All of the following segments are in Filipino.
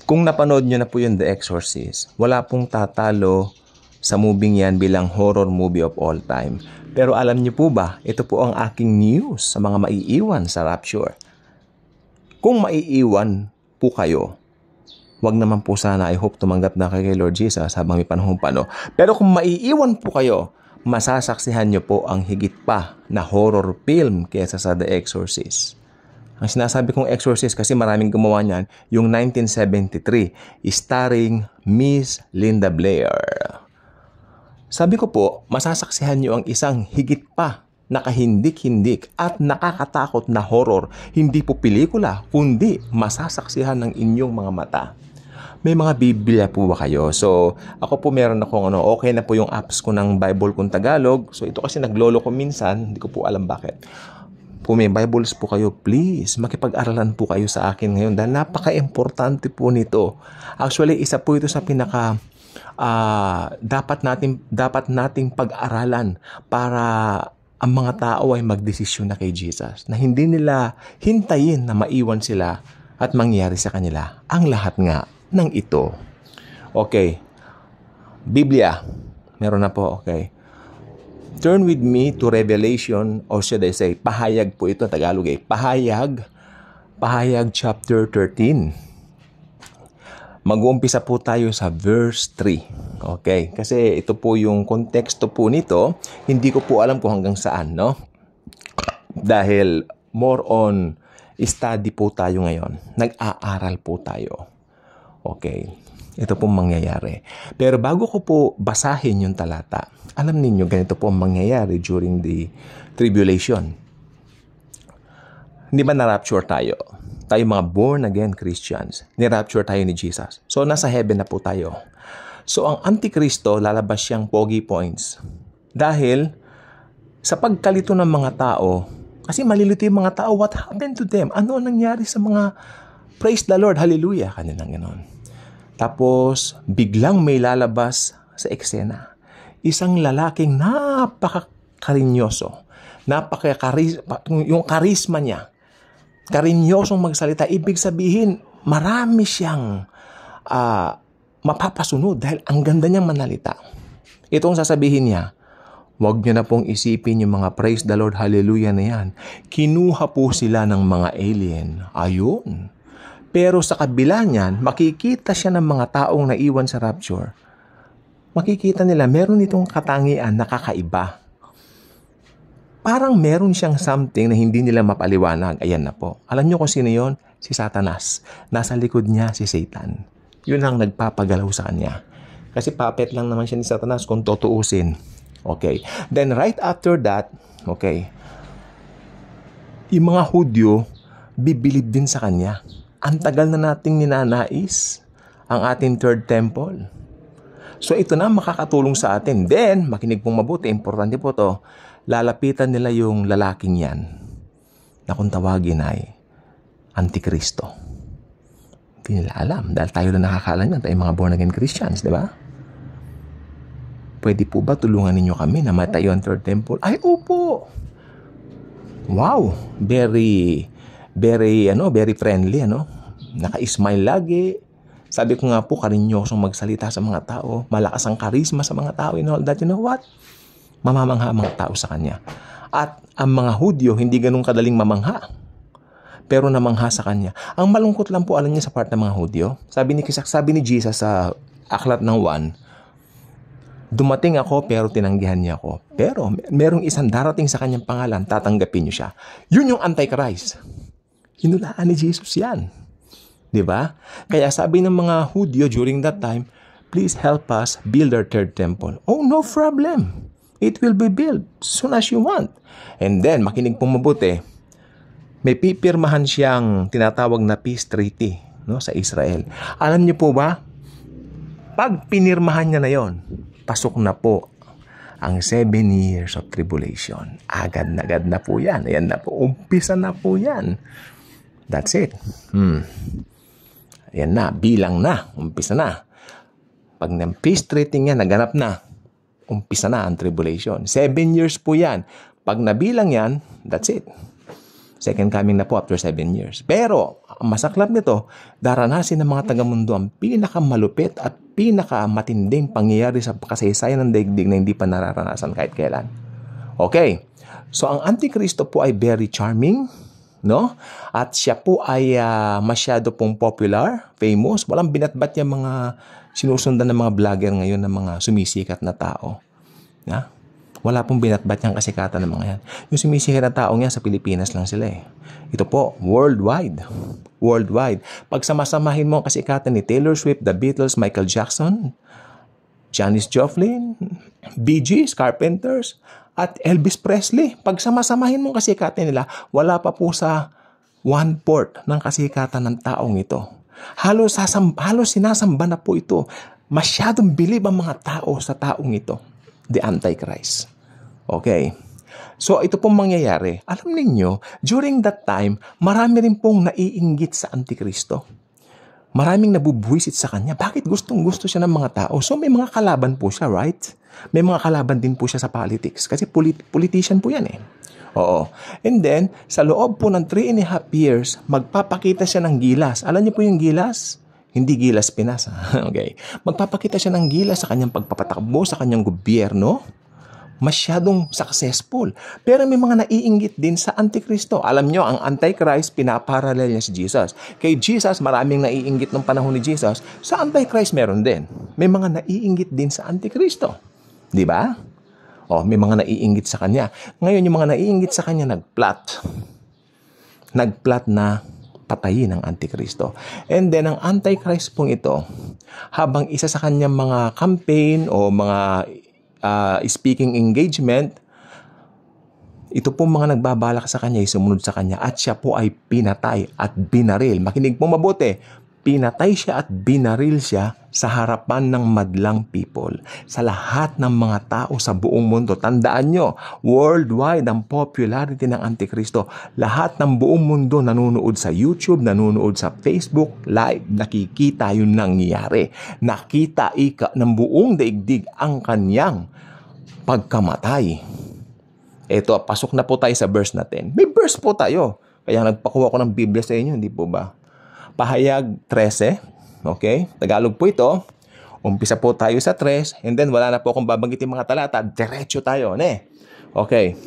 Kung napanood nyo na po yung The Exorcist, wala pong tatalo sa movie yan bilang horror movie of all time. Pero alam nyo po ba, ito po ang aking news sa mga maiiwan sa rapture. Kung maiiwan po kayo, wag naman po sana, I hope tumanggap na kayo kay Lord Jesus habang may panahon pa, no? Pero kung maiiwan po kayo, masasaksihan nyo po ang higit pa na horror film kaysa sa The Exorcist. Ang sinasabi kong Exorcist kasi maraming gumawa niyan, yung 1973, starring Miss Linda Blair. Sabi ko po, masasaksihan nyo ang isang higit pa, nakahindik-hindik at nakakatakot na horror. Hindi po pelikula, kundi masasaksihan ng inyong mga mata. May mga Biblia po ba kayo? So, ako po meron akong okay na po yung apps ko ng Bible kung Tagalog. So, ito kasi naglolo ko minsan, hindi ko po alam bakit. Kung may Bibles po kayo, please, makipag-aralan po kayo sa akin ngayon dahil napaka-importante po nito. Actually, isa po ito sa pinaka dapat nating pag-aralan para ang mga tao ay magdesisyon na kay Jesus. Na hindi nila hintayin na maiwan sila at mangyari sa kanila ang lahat nga ng ito. Okay. Biblia. Meron na po, okay. Turn with me to Revelation, or should I say, pahayag po ito, Tagalog Pahayag chapter 13. Mag-uumpisa po tayo sa verse 3. Okay, kasi ito po yung konteksto po nito. Hindi ko po alam kung hanggang saan, no? Dahil more on study po tayo ngayon. Nag-aaral po tayo. Okay, ito pong mangyayari. Pero bago ko po basahin yung talata, alam ninyo, ganito po ang mangyayari during the tribulation. Hindi ba na-rapture tayo? Tayo mga born-again Christians. Ni-rapture tayo ni Jesus. So, nasa heaven na po tayo. So, ang Antikristo, lalabas siyang pogi points. Dahil, sa pagkalito ng mga tao, kasi malilito yung mga tao, what happened to them? Ano nangyari sa mga, praise the Lord, hallelujah, kanilang ganon. Tapos, biglang may lalabas sa eksena. Isang lalaking napaka-karinyoso. Yung karisma niya. Karinyosong magsalita. Ibig sabihin, marami siyang mapapasunod dahil ang ganda niyang manalita. Itong sasabihin niya, huwag niyo na pong isipin yung mga praise the Lord, hallelujah na yan. Kinuha po sila ng mga alien. Ayun. Pero sa kabila niyan, makikita siya ng mga taong naiwan sa rapture. Makikita nila, meron itong katangian na kakaiba. Parang meron siyang something na hindi nila mapaliwanag. Ayan na po. Alam niyo kung sino yun? Si Satanas. Nasa likod niya si Satan. Yun ang nagpapagalaw sa kanya. Kasi puppet lang naman siya ni Satanas kung tutuusin. Okay. Then right after that, okay, yung mga Hudyo, bibilib din sa kanya. Ang tagal na nating ninanais ang ating third temple. So ito na makakatulong sa atin. Then, makinig pong mabuti, importante po to, lalapitan nila yung lalaking yan na kung tawagin ay Antikristo. Hindi nila alam dahil tayo na nakakaalam yan, tayo mga born-again Christians, di ba? Pwede po ba tulungan ninyo kami na matayo ang third temple? Ay, opo! Wow! Very friendly, Naka-smile lagi. Sabi ko nga po, karinyosong magsalita sa mga tao. Malakas ang karisma sa mga tao. And all that, you know what? Mamamangha ang mga tao sa kanya. At ang mga Hudyo, hindi ganun kadaling mamangha. Pero namangha sa kanya. Ang malungkot lang po, alam niya sa part ng mga Hudyo. Sabi ni Jesus sa Aklat ng 1, dumating ako pero tinanggihan niya ako. Pero merong isang darating sa kanyang pangalan, tatanggapin niyo siya. Yun yung Antichrist. Hinulaan ni Jesus yan. Diba? Kaya sabi ng mga Hudyo during that time, please help us build our third temple. Oh, no problem. It will be built soon as you want. And then, makinig pong mabuti, may pipirmahan siyang tinatawag na peace treaty, sa Israel. Alam niyo po ba, pag pinirmahan niya na yon, pasok na po ang 7 years of tribulation. Agad na po yan. Ayan na po. Umpisa na po yan. That's it. Ayan na. Bilang na. Umpisa na. Pag ng peace treaty niya, naganap na. Umpisa na ang tribulation. 7 years po yan. Pag nabilang yan, that's it. Second coming na po after 7 years. Pero, ang masaklap nito, daranasin ng mga taga-mundo ang pinakamalupit at pinakamatinding pangyayari sa kasaysayan ng daigdig na hindi pa nararanasan kahit kailan. Okay. So, ang Antikristo po ay very charming, no? At siya po ay masyado pong popular, famous. Walang binatbat yung mga sinusundan ng mga vlogger ngayon ng mga sumisikat na tao. Na? Wala pong binatbat yung kasikatan ng mga yan. Yung sumisikat na tao niya sa Pilipinas lang sila eh. Ito po, worldwide. Worldwide. Pag samasamahin mo ang kasikatan ni Taylor Swift, The Beatles, Michael Jackson, Janis Joplin, Bee Gees, Carpenters, at Elvis Presley, pag samasamahin mo ang kasikatan nila, wala pa po sa 1/4 ng kasikatan ng taong ito. Halos sinasamba na po ito. Masyadong bilib ang mga tao sa taong ito. The Antichrist. Okay. So, ito pong mangyayari. Alam ninyo, during that time, marami rin pong naiinggit sa Antikristo. Maraming nabubuwisit sa kanya. Bakit gustong-gusto siya ng mga tao? So, may mga kalaban po siya, right? May mga kalaban din po siya sa politics. Kasi politician po yan eh. Oo. And then, sa loob po ng 3.5 years, magpapakita siya ng gilas. Alam niyo po yung gilas? Hindi gilas Pinas. Okay. Magpapakita siya ng gilas sa kanyang pagpapatakbo, sa kanyang gobyerno. Masyadong successful. Pero may mga naiinggit din sa Antikristo. Alam nyo, ang Antichrist, pinaparallel niya si Jesus. Kay Jesus, maraming naiinggit ng panahon ni Jesus. Sa Antichrist, meron din. May mga naiinggit din sa Antikristo. Di ba? O, may mga naiinggit sa kanya. Ngayon, yung mga naiinggit sa kanya, nagplot na patayin ang Antikristo. And then, ang Antichrist pong ito, habang isa sa kanyang mga campaign o mga speaking engagement, ito po mga nagbabalak sa kanya, sumunod sa kanya, at siya po ay pinatay at binaril. Makinig po mabuti, pinatay siya at binaril siya sa harapan ng madlang people, sa lahat ng mga tao sa buong mundo. Tandaan nyo, worldwide ang popularity ng Antikristo. Lahat ng buong mundo nanonood sa YouTube, nanonood sa Facebook, live, nakikita yung nangyayari. Nakita ng buong daigdig ang kanyang pagkamatay. Eto, pasok na po tayo sa verse natin. May verse po tayo. Kaya nagpakuha ko ng Biblia sa inyo, hindi po ba? Pahayag 13. Okay? Tagalog po ito. Umpisa po tayo sa 3. And then, wala na po akong babanggitin mga talata. Diretso tayo. Ne? Okay.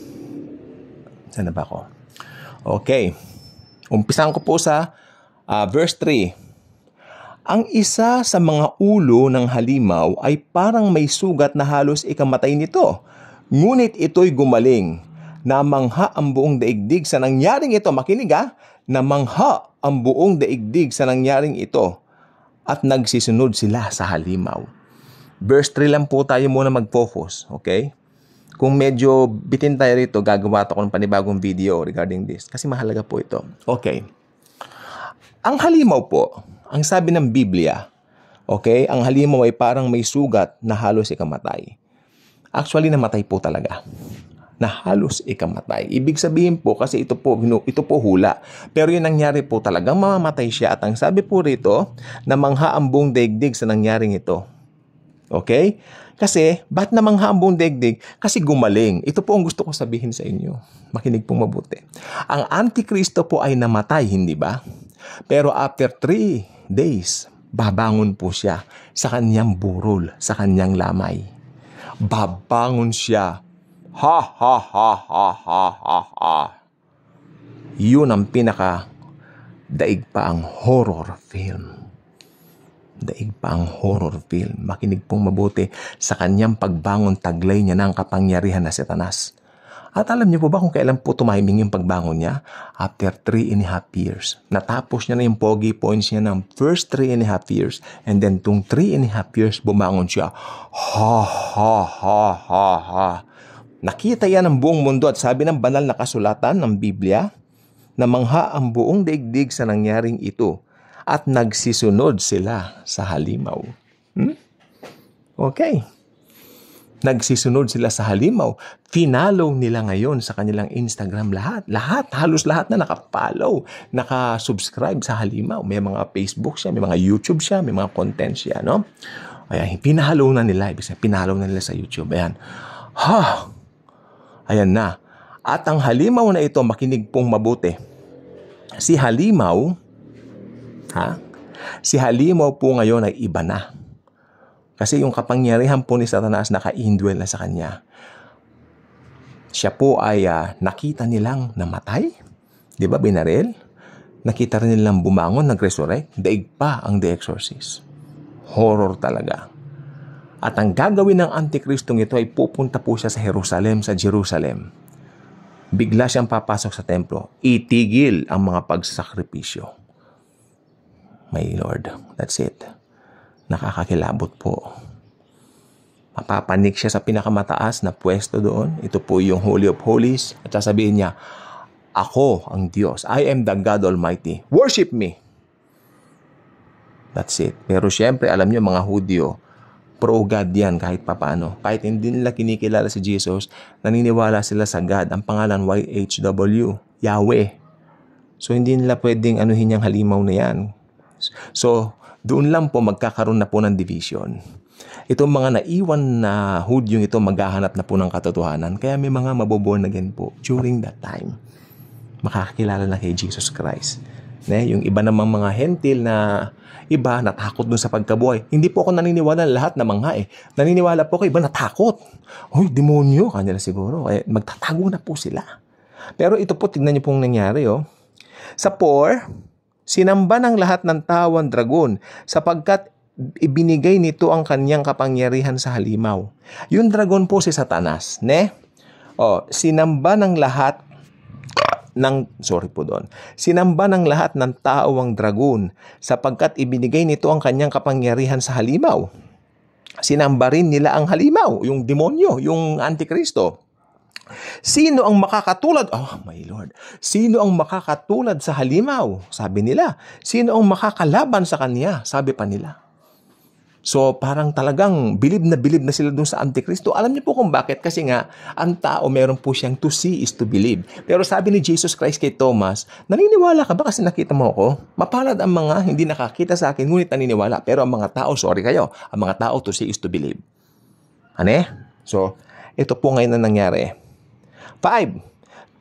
Saan na ba ako? Okay. Umpisahan ko po sa verse 3. Ang isa sa mga ulo ng halimaw ay parang may sugat na halos ikamatay nito. Ngunit ito'y gumaling. Namangha ang buong daigdig sa nangyaring ito. Makinig ha. Namangha ang buong daigdig sa nangyaring ito. At nagsisunod sila sa halimaw. Verse 3 lang po tayo muna mag-focus. Okay? Kung medyo bitin tayo rito, gagawa ako ng panibagong video regarding this. Kasi mahalaga po ito. Okay. Ang halimaw po, ang sabi ng Biblia, okay, ang halimaw ay parang may sugat na halos ikamatay. Actually, namatay po talaga. Na halos ikamatay. Ibig sabihin po, kasi ito po hula. Pero yung nangyari po talagang mamamatay siya. At ang sabi po rito, namangha ang buong daigdig sa nangyaring ito. Okay? Kasi, ba't namangha ang buong daigdig? Kasi gumaling. Ito po ang gusto ko sabihin sa inyo. Makinig pong mabuti. Ang Antikristo po ay namatay, hindi ba? Pero after 3 days, babangon po siya sa kanyang burol, sa kanyang lamay. Babangon siya. Ha, ha, ha, ha, ha, ha, ha. Yun ang daig pa ang horror film. Daig pa ang horror film. Makinig pong mabuti, sa kanyang pagbangon, taglay niya ng kapangyarihan na Satanas. At alam niyo po ba kung kailan po tumiming yung pagbangon niya? After 3.5 years. Natapos niya na yung pogi points niya ng first 3.5 years. And then, tung 3.5 years, bumangon siya. Ha, ha, ha, ha, ha. Nakita yan ng buong mundo at sabi ng banal na kasulatan ng Biblia, namangha ang buong daigdig sa nangyaring ito at nagsisunod sila sa halimaw. Okay. Nagsisunod sila sa halimaw. Finalo nila ngayon sa kanilang Instagram lahat. Halos lahat na nakapollow, nakasubscribe sa halimaw. May mga Facebook siya, may mga YouTube siya, may mga content siya, no? Ayan, pinalo na nila. Ibig sabihin, pinalo na nila sa YouTube. Ayan. Ha! Ayan na. At ang halimaw na ito, makinig pong mabuti. Si Halimaw, si Halimaw po ngayon ay iba na. Kasi yung kapangyarihan po ni Satanas naka-indwell na sa kanya. Siya po ay nakita nilang namatay. Di ba, binaril? Nakita rin nilang bumangon, nag-resurrect. Daig pa ang The Exorcist. Horror talaga. At ang gagawin ng Antikristong ito ay pupunta po siya sa Jerusalem. Bigla siyang papasok sa templo. Itigil ang mga pagsakripisyo. My Lord, that's it. Nakakakilabot po. Mapapanik siya sa pinakamataas na pwesto doon. Ito po yung Holy of Holies. At sasabihin niya, ako ang Diyos. I am the God Almighty. Worship me. That's it. Pero syempre, alam niyo mga Hudyo, pro-God yan kahit papaano. Kahit hindi nila kinikilala si Jesus, naniniwala sila sa God. Ang pangalan YHW, Yahweh. So hindi nila pwedeng anuhin yung halimaw na yan. So, doon lang po magkakaroon na po ng division. Itong mga naiwan na Hudyong ito maghahanap na po ng katotohanan. Kaya may mga maboborn again po during that time. Makakakilala na kay Jesus Christ. Yung iba namang mga hentil na iba natakot dun sa pagkabuhay. Hindi po ako naniniwala lahat na mga Naniniwala po ko iba natakot. Hoy, demonyo kanila siguro. Magtatago na po sila. Pero ito po, tignan niyo pong nangyari. Sa 4, sinamba ng lahat ng tao ang dragon sapagkat ibinigay nito ang kanyang kapangyarihan sa halimaw. Yung dragon po si Satanas, sinamba ng lahat Sinamba ng lahat ng tao ang dragon sapagkat ibinigay nito ang kanyang kapangyarihan sa halimaw. Sinamba rin nila ang halimaw, yung demonyo, yung Antikristo. Sino ang makakatulad? Oh my Lord. Sino ang makakatulad sa halimaw? Sabi nila. Sino ang makakalaban sa kanya? Sabi pa nila. So parang talagang bilib na sila dun sa Antikristo. Alam niyo po kung bakit? Kasi nga, ang tao meron po siyang to see is to believe. Pero sabi ni Jesus Christ kay Thomas, naniniwala ka ba kasi nakita mo ako? Mapalad ang mga hindi nakakita sa akin, ngunit naniniwala. Pero ang mga tao, sorry kayo, ang mga tao to see is to believe. So, ito po ngayon na nangyari. 5.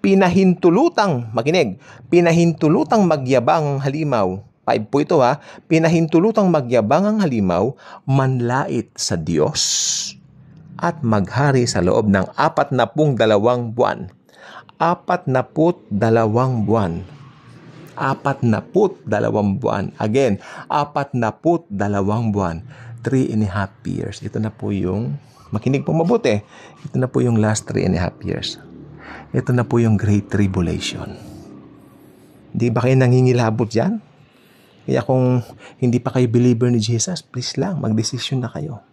Pinahintulutang magyabang halimaw. 5 po ito Pinahintulutang magyabang ang halimaw, manlait sa Diyos at maghari sa loob ng 42 buwan. 42 buwan. 42 buwan. Again, 42 buwan. 3.5 years. Ito na po yung, makinig po mabuti, ito na po yung last 3.5 years. Ito na po yung Great Tribulation. Di ba kayo nangingilabot dyan? Kaya kung hindi pa kayo believer ni Jesus, please lang, magdesisyon na kayo.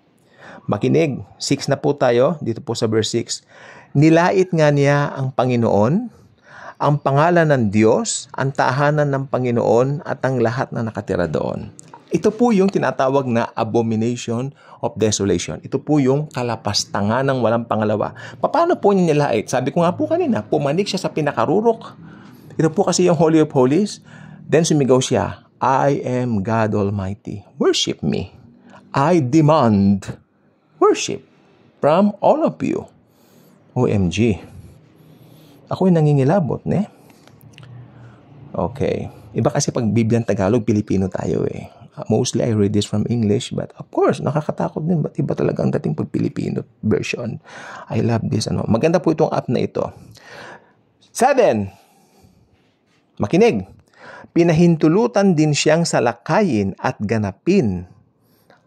Makinig, 6 na po tayo, dito po sa verse 6. Nilait nga niya ang Panginoon, ang pangalan ng Diyos, ang tahanan ng Panginoon at ang lahat na nakatira doon. Ito po yung tinatawag na abomination of desolation. Ito po yung kalapastangan ng walang pangalawa. Paano po niya nilait? Sabi ko nga po kanina, pumanik siya sa pinakarurok. Ito po kasi yung Holy of Holies. Then sumigaw siya, I am God Almighty. Worship me. I demand worship from all of you. OMG. Ako yung nangingilabot, Okay. Iba kasi pag Biblia Tagalog, Pilipino tayo Mostly I read this from English, but of course, nakakatakot din. Ba't iba talaga ang dating pag Pilipino version? I love this. Maganda po itong app na ito. 7. Makinig. Pinahintulutan din siyang salakayin at ganapin.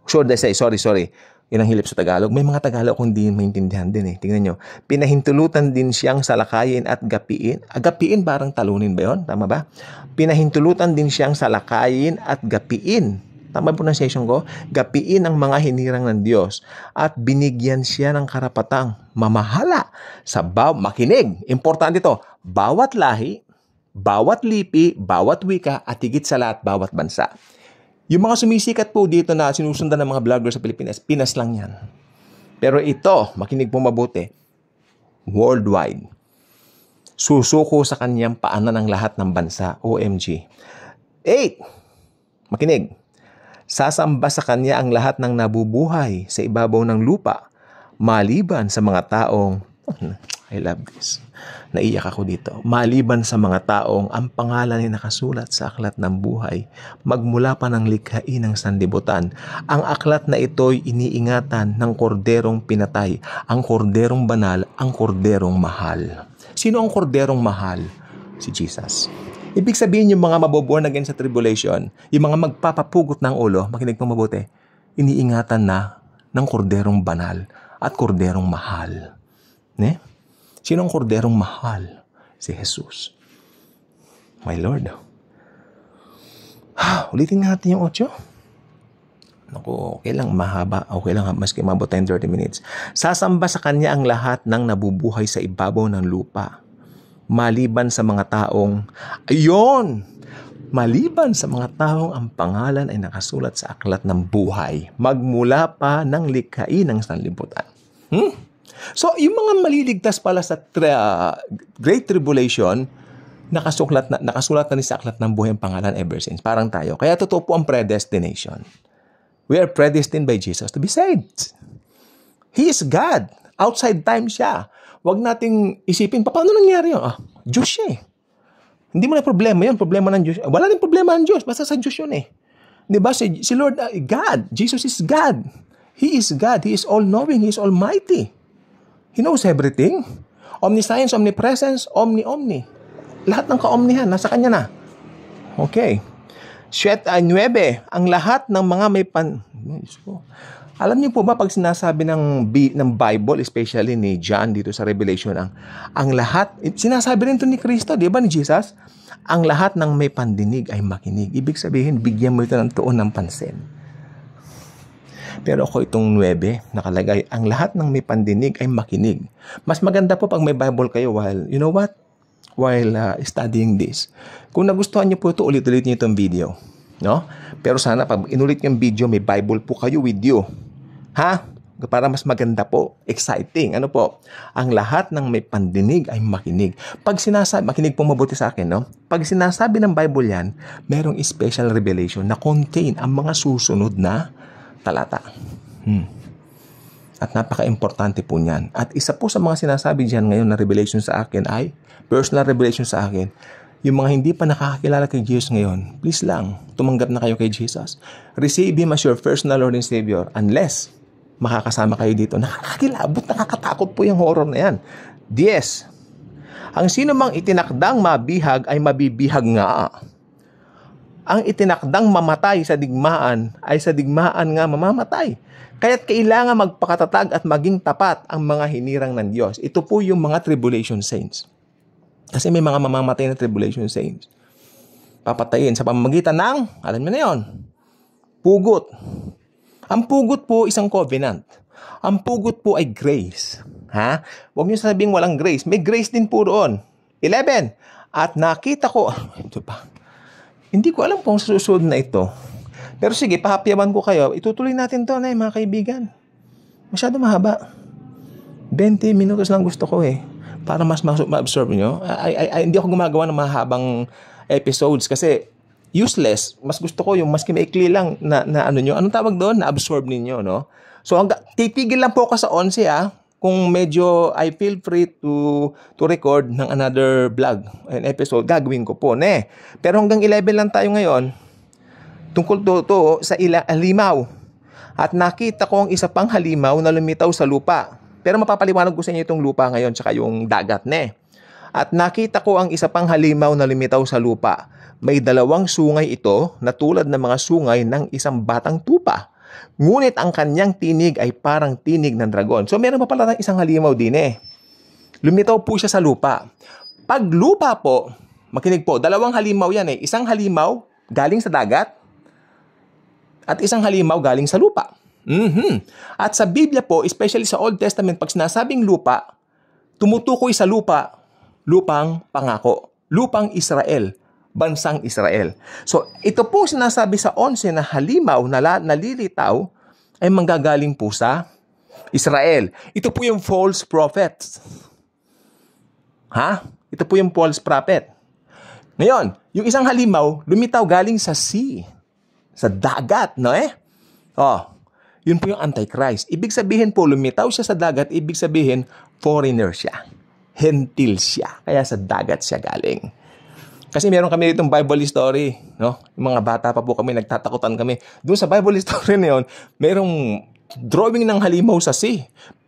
Sorry. Yun ang hilip sa Tagalog. May mga Tagalog kung hindi maintindihan din Tingnan nyo. Pinahintulutan din siyang salakayin at gapiin. Gapiin parang talunin ba yun? Tama ba? Pinahintulutan din siyang salakayin at gapiin. Tama po ng session ko? Gapiin ang mga hinirang ng Diyos. At binigyan siya ng karapatang mamahala sa makinig. Importante ito. Bawat lahi, bawat lipi, bawat wika, at higit sa lahat, bawat bansa. Yung mga sumisikat po dito na sinusundan ng mga vlogger sa Pilipinas, Pinas lang yan. Pero ito, makinig po mabuti, worldwide. Susuko sa kanyang paanan ng lahat ng bansa. OMG. 8. Makinig. Sasamba sa kanya ang lahat ng nabubuhay sa ibabaw ng lupa, maliban sa mga taong I love this. Naiyak ako dito. Maliban sa mga taong ang pangalan ay nakasulat sa aklat ng buhay, magmula pa ng likhain ng sanlibutan, ang aklat na ito'y iniingatan ng korderong pinatay, ang korderong banal, ang korderong mahal. Sino ang korderong mahal? Si Jesus. Ibig sabihin yung mga maboborn again sa tribulation, yung mga magpapapugot ng ulo, makinig pong mabuti, iniingatan na ng korderong banal at korderong mahal. Ne? Sino ang korderong mahal? Si Jesus. My Lord. Ulitin natin yung 8. Naku, okay lang mahaba. Okay lang maski mabot tayong 30 minutes. Sasamba sa kanya ang lahat ng nabubuhay sa ibabaw ng lupa. Maliban sa mga taong, maliban sa mga taong ang pangalan ay nakasulat sa aklat ng buhay, magmula pa ng likhain ng sanlibutan. So, yung mga maliligtas pala sa Great Tribulation, nakasulat na rin sa aklat ng buhay ang pangalan ever since. Parang tayo. Kaya totoo po ang predestination. We are predestined by Jesus to be saved. He is God. Outside time siya. Huwag nating isipin, paano nangyari yun? Diyos siya eh. Hindi mo na problema yun. Problema ng Diyos. Wala rin problema ng Diyos. Basta sa Diyos yun eh. Diba? Si Lord, God. Jesus is God. He is God. He is all-knowing. He is almighty. He knows everything. Omniscience, omnipresence, omni. Lahat ng kaomnihan, nasa kanya na. Okay. 9, ang lahat ng mga may Alam niyo po ba, pag sinasabi ng Bible, especially ni John dito sa Revelation, ang lahat, sinasabi rin ito ni Kristo, di ba, ni Jesus? Ang lahat ng may pandinig ay makinig. Ibig sabihin, bigyan mo ito ng tuon ng pansin. Pero ako itong 9, nakalagay, ang lahat ng may pandinig ay makinig. Mas maganda po pag may Bible kayo while studying this. Kung nagustuhan niyo po ito, ulit-ulit niyo itong video. No? Pero sana pag inulit yung video, may Bible po kayo with you. Ha? Para mas maganda po. Exciting. Ano po? Ang lahat ng may pandinig ay makinig. Pag sinasabi, makinig po mabuti sa akin, no? Pag sinasabi ng Bible yan, merong special revelation na contain ang mga susunod na talata. At napaka-importante po niyan. At isa po sa mga sinasabi diyan ngayon na revelation sa akin ay, personal revelation sa akin, yung mga hindi pa nakakakilala kay Jesus ngayon, please lang, tumanggap na kayo kay Jesus. Receive Him as your personal Lord and Savior unless makakasama kayo dito. Nakakakilabot, nakakatakot po yung horror na yan. 10. Ang sino mang itinakdang mabihag ay mabibihag nga. Ang itinakdang mamatay sa digmaan ay sa digmaan nga mamamatay. Kaya't kailangan magpakatatag at maging tapat ang mga hinirang ng Diyos. Ito po yung mga tribulation saints. Kasi may mga mamamatay na tribulation saints. Papatayin sa pamamagitan ng, alam mo na yun, pugot. Ang pugot po isang covenant. Ang pugot po ay grace. Ha? Huwag niyo sabing walang grace. May grace din po doon. 11. At nakita ko, ito pa. Hindi ko alam kung susunod na ito. Pero sige, pahapyawan ko kayo. Itutuloy natin to na mga kaibigan. Masyado mahaba. 20 minutos lang gusto ko eh. Para mas ma-absorb nyo. Hindi ako gumagawa ng mahabang episodes kasi useless. Mas gusto ko yung maski maikli lang na ano nyo. Anong tawag doon? Na-absorb ninyo, no? So, titigil lang po ako sa 11 Kung medyo I feel free to record ng another vlog, an episode, gagawin ko po, ne? Pero hanggang 11 lang tayo ngayon. Tungkol to sa halimaw. At nakita ko ang isa pang halimaw na lumitaw sa lupa. Pero mapapaliwanag ko sa inyo itong lupa ngayon tsaka yung dagat, ne? At nakita ko ang isa pang halimaw na lumitaw sa lupa. May 2 sungay ito na tulad ng mga sungay ng isang batang tupa. Ngunit ang kanyang tinig ay parang tinig ng dragon. So meron pa pala ng isang halimaw din eh. Lumitaw po siya sa lupa. Pag lupa po, makinig po, 2 halimaw yan eh. Isang halimaw galing sa dagat at isang halimaw galing sa lupa. At sa Biblia po, especially sa Old Testament, pag sinasabing lupa, tumutukoy sa lupa, lupang pangako, lupang Israel, bansang Israel. So, ito po sinasabi sa 11 na halimaw na nalilitaw ay manggagaling po sa Israel. Ito po yung false prophets. Ha? Ito po yung false prophet. Ngayon, yung isang halimaw, lumitaw galing sa sea, sa dagat, no eh? Yun po yung Antichrist. Ibig sabihin po, lumitaw siya sa dagat, ibig sabihin, foreigner siya. hentil siya. Kaya sa dagat siya galing. Kasi meron kami ditong Bible story, no? Yung mga bata pa po kami, nagtatakutan kami. Doon sa Bible story na yun, merong drawing ng halimaw sa sea.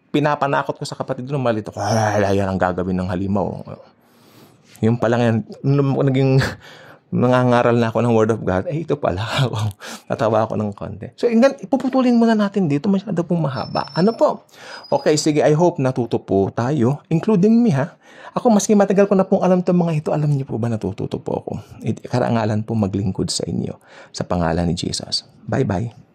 Pinapanakot ko sa kapatid nung malito ko, yan ang gagawin ng halimaw. Yung palang yan, naging nangangaral na ako ng Word of God, ito pala ako. Natawa ako ng konti. So, ipuputulin muna natin dito, masyado pong mahaba. Ano po? Okay, sige, I hope natuto po tayo, including me, ha? Ako, maski matagal ko na pong alam itong mga ito, alam niyo po ba natututo po ako? Karangalan po maglingkod sa inyo sa pangalan ni Jesus. Bye-bye.